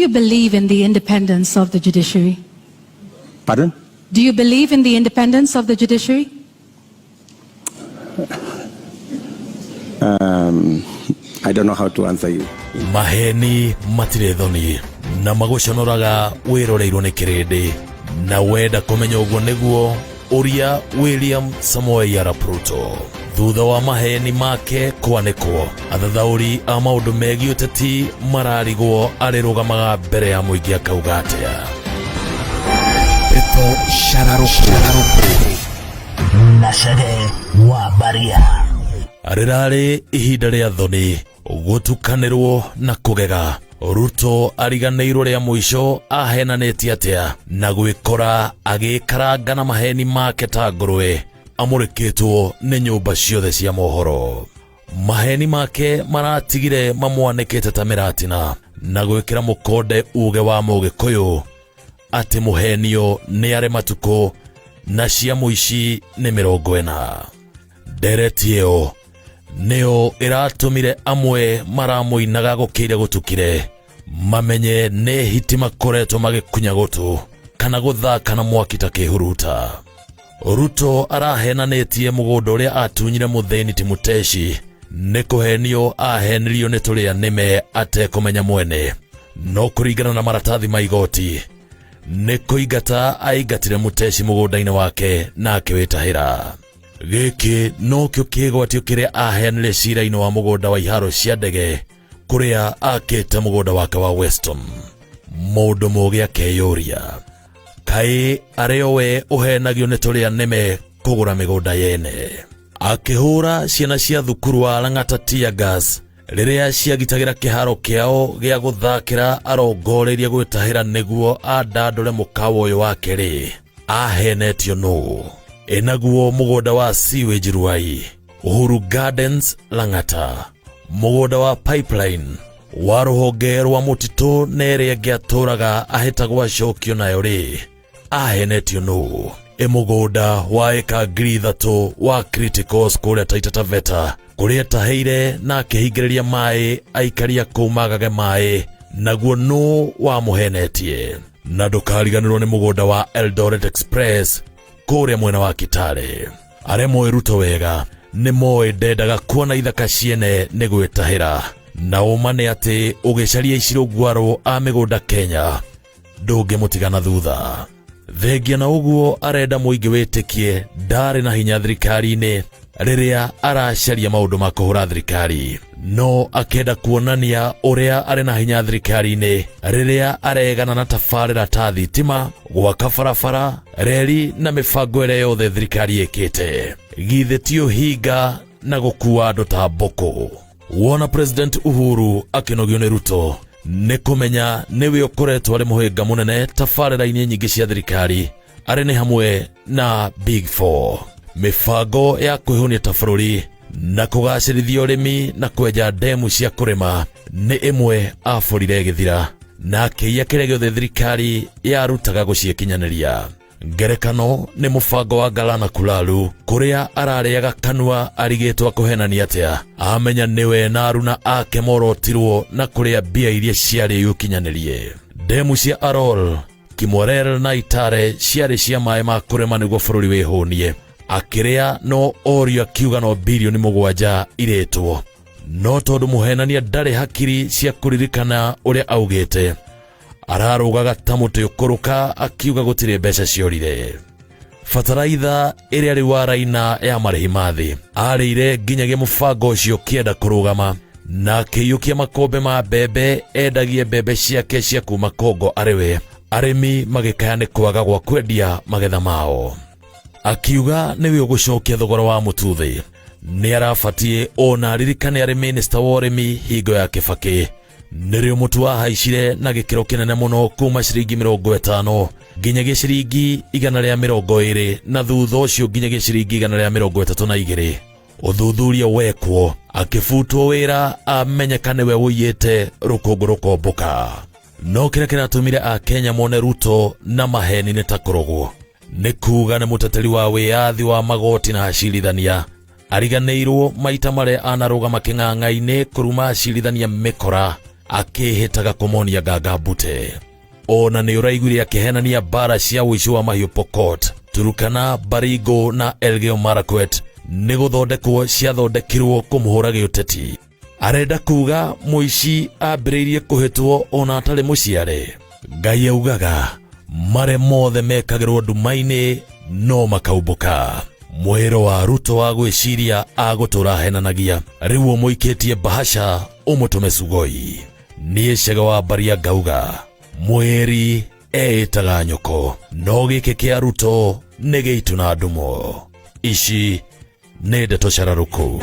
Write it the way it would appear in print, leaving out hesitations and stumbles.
you believe in the independence of the judiciary? Pardon? Do you believe in the independence of the judiciary? I don't know how to answer you. Maheni matire thoni na maguconoraga wiroreirwo ni kirindi na wenda kumenya uguo niguo uria William Samoei Arap Ruto thutha wa maheni make kwanikwo athathauri a maundu megi uteti mararigwo arirugamaga mbere ya muingi akauga atia Ndeto Cararuku na Shage wa Baria arirari ihinda ria thoni gutukanirwo na kugega Ruto ariganeirwo ria mwisho ahenanetie atia na gwikora agikaranga na maheni make ta ngurwe amurikitwo ni nyumba ciothe cia mohoro. Maheni make maratigire mamwanikite ta miratina na gwikira mukonde uge wa Mugikuyu ati muhenio ni ari matuko na cia muici ni 40. Nderetio neo iratumire amwe maramuinaga gukire gutukire mamenye ne hitima koreto magikunya gutu kana guthaka na mwaki ta kihuruta. Ruto arahenanetie mugondo uria atunyire mutheni ti muteshi ni kuhenio ahenirio ni turia nime ate kumenya mwene no kuringana na maratathi ma igoti ni kuigata aigatire muteshi mugonda-ini wake na akiwitahira. Giki no kyo kigwatio kiria ahenire cira-ini wa mugonda wa iharo cia ndege kuria akite mugonda wake wa Weston. Mundu mugi akeyuria kai areowe uhenagio ni turia nime kugura migonda yene. Akihura ciana cia thukuru wa Lang'ata tear gas riria ciagitagira kiharo kiao gia guthakira arongoreria gwitahira niguo andandure mukawa uyu wake ri ahenetio no enaguo mugoda wa sewage Ruai, Uhuru Gardens Lang'ata, mugoda wa pipeline wa ruhonge rwa mutito neria giaturaga ahetagwa cokio nayo ri ahenetio no mugoda wa eka 3 wa criticals kuria Taita Taveta kuria taheire na kihingireria mai aikaria kumagage mai naguo no wa muhenetie na ndukariganirwo ni mugoda wa Eldoret Express kuria mwena wa Kitale. Aremo Ruto wega ni moe ndendaga kuona ithaka ciene ni gwitahira na umane ati ugicaria iciro gwaro a migonda Kenya ndungi mutigana thutha. Thengia na uguo arenda muingi witikie ndari na hinya thirikari-ini riria aracaria maundu ma kuhura thirikari no akenda kuonania uria ari na hinya thirikari-ini riria aregana na tafarira ta thitima gwaka barabara reri na mibango ĩrĩa yothe thirikari ĩkĩte githe tio hinga na gukua andu ta mbũkũ. Wona President Uhuru akinogio ni Ruto ni kumenya niwe ukoretwo ari muhinga munene tafarira-ini nyingi cia thirikari ari ni hamwe na Big 4 mibango ya kwihunia ta bururi na kugacirithia urimi na kwenja ndemu cia kurima ni imwe aburire githira na kiia kiria giothe thirikari yarutaga guciekinyaniria. Ngerekano ni mubango wa Galana Kulalu kuria arariaga kanua arigitwa kuhenania atia amenya niwe na aruna ake morotirwo na kuria mbia iria ciari yukinyanirie. Ndemu cia Arol, Kimorere na Itare ciari cia mai ma kurima niguo bururi wihunie akiria no orio akiuga no bilioni 7 iretwo no tondu muhenania ndari hakiri cia kuririkana uria augite ararugaga ta muti ukuruka akiuga gutire mbeca ciorire. Fataraitha iria ri waraina ya marihi mathi arire nginyagia mubango ucio kienda kurugama na kiyukia makombe ma mbembe endagie mbembe ciake cia kuma Kongo ariwe arimi magikaya ni kwaga gwa kwendia magetha mao. Akiuga niwe ugucokia thogora wa mututhi ni arafatie ona ririkane ari minister wa urimi hingo ya Kibaki nirio mutu wahaicire na gikiro kinene muno kuma ciringi 50 nginyagia ciringi 120 na thutha ucio nginyagia ciringi 132. Uthuthuria wekwo akifutwo wira amenyekane we wuyite rukungu rukomboka no kira kiratumire a Kenya mone Ruto na maheni ni takurogo ni kuga ni muteteri wa wiathi wa magoti na acirithania ariganeirwo maita mare anarugama king'ang'a-ini kuruma acirithania mikora akihitaga kumonia Gagabute. Ona ni uraiguire akihenania bara cia wici wa mahiũ Pokot, Turukana, Baringo na Elgeyo Marakwet ni guthondekwo ciathondekirwo kumuhura giuteti. Arenda kuga muici ambĩrĩirie kuhitwo ona atarĩ mũciare. Ngai augaga mare mothe mekagĩrwo nduma-inĩ no makaumbuka. Mwĩro wa Ruto wa gwĩciria agũtũra henanagia rĩu mũikĩtie bahasha ũmũtũme Sugoi. Niĩ Chege wa Baria ngauga mweri eĩtaga nyoko, no gĩkĩ kĩa Ruto nĩ gĩitu na ndumo. Ici nĩ Ndeto Cararuku.